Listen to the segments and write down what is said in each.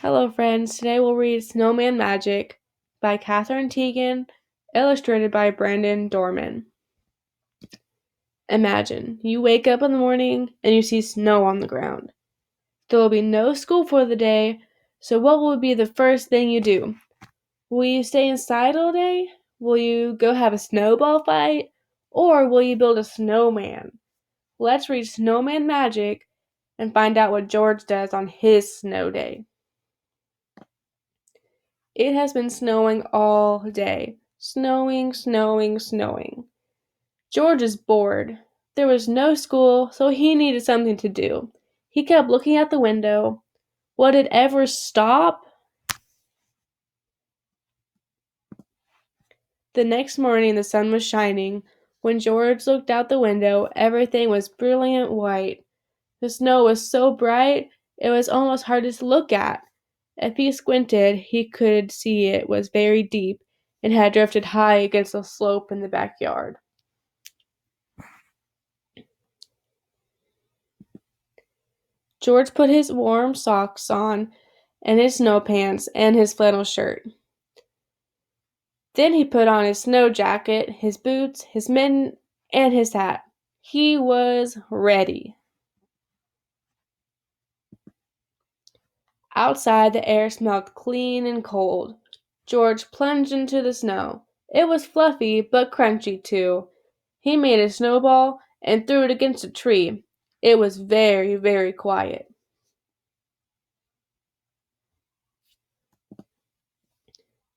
Hello, friends. Today we'll read Snowman Magic by Katherine Teagan, illustrated by Brandon Dorman. Imagine you wake up in the morning and you see snow on the ground. There will be no school for the day, so what will be the first thing you do? Will you stay inside all day? Will you go have a snowball fight? Or will you build a snowman? Let's read Snowman Magic and find out what George does on his snow day. It has been snowing all day. Snowing, snowing, snowing. George is bored. There was no school, so he needed something to do. He kept looking out the window. Would it ever stop? The next morning the sun was shining. When George looked out the window, everything was brilliant white. The snow was so bright, it was almost hard to look at. If he squinted, he could see it was very deep and had drifted high against the slope in the backyard. George put his warm socks on and his snow pants and his flannel shirt. Then he put on his snow jacket, his boots, his mitten, and his hat. He was ready. Outside, the air smelled clean and cold. George plunged into the snow. It was fluffy, but crunchy too. He made a snowball and threw it against a tree. It was very, very quiet.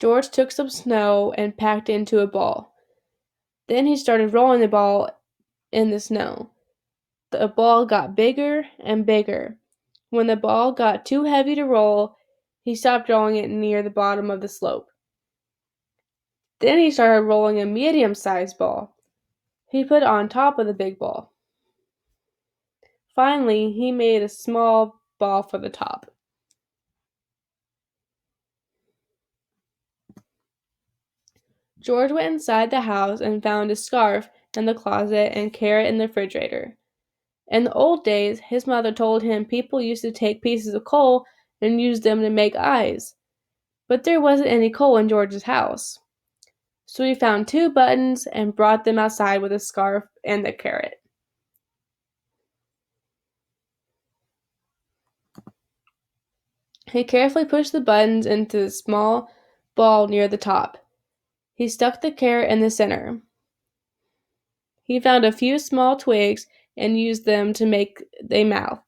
George took some snow and packed it into a ball. Then he started rolling the ball in the snow. The ball got bigger and bigger. When the ball got too heavy to roll, he stopped rolling it near the bottom of the slope. Then he started rolling a medium-sized ball. He put it on top of the big ball. Finally, he made a small ball for the top. George went inside the house and found a scarf in the closet and carrot in the refrigerator. In the old days, his mother told him people used to take pieces of coal and use them to make eyes. But there wasn't any coal in George's house. So he found 2 buttons and brought them outside with the scarf and the carrot. He carefully pushed the buttons into the small ball near the top. He stuck the carrot in the center. He found a few small twigs and used them to make a mouth.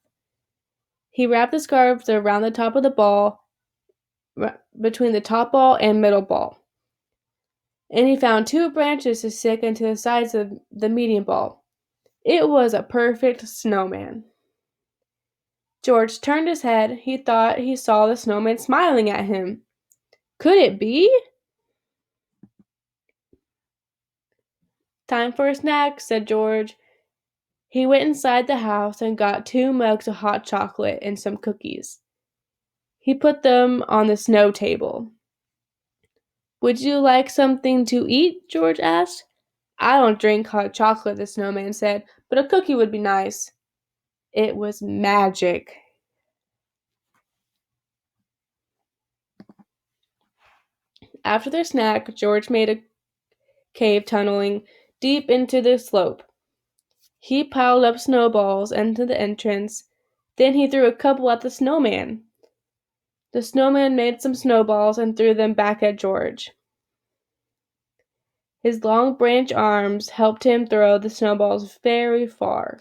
He wrapped the scarf around the top of the ball, between the top ball and middle ball. And he found 2 branches to stick into the sides of the medium ball. It was a perfect snowman. George turned his head. He thought he saw the snowman smiling at him. Could it be? Time for a snack, said George. He went inside the house and got 2 mugs of hot chocolate and some cookies. He put them on the snow table. Would you like something to eat? George asked. I don't drink hot chocolate, the snowman said, but a cookie would be nice. It was magic. After their snack, George made a cave tunneling deep into the slope. He piled up snowballs into the entrance. Then he threw a couple at the snowman. The snowman made some snowballs and threw them back at George. His long branch arms helped him throw the snowballs very far.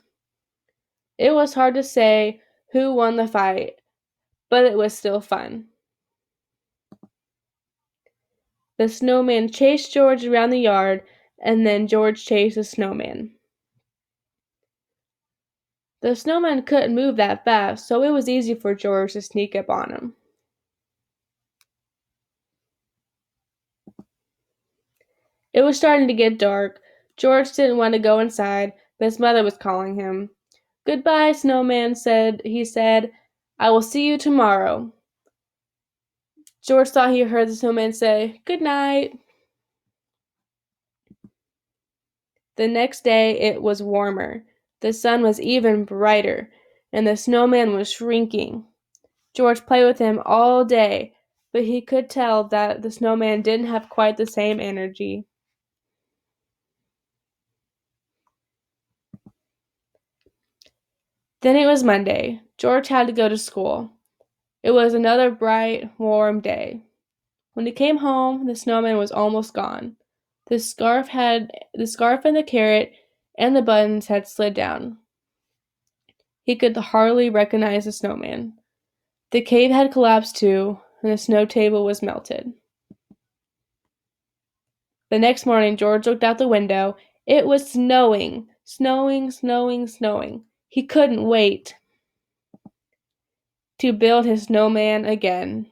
It was hard to say who won the fight, but it was still fun. The snowman chased George around the yard, and then George chased the snowman. The snowman couldn't move that fast, so it was easy for George to sneak up on him. It was starting to get dark. George didn't want to go inside, but his mother was calling him. Goodbye, snowman, he said. I will see you tomorrow. George thought he heard the snowman say, Good night. The next day it was warmer. The sun was even brighter, and the snowman was shrinking. George played with him all day, but he could tell that the snowman didn't have quite the same energy. Then it was Monday. George had to go to school. It was another bright, warm day. When he came home, the snowman was almost gone. The scarf and the carrot and the buttons had slid down. He could hardly recognize the snowman. The cave had collapsed too, and the snow table was melted. The next morning, George looked out the window. It was snowing. Snowing, snowing, snowing. He couldn't wait to build his snowman again.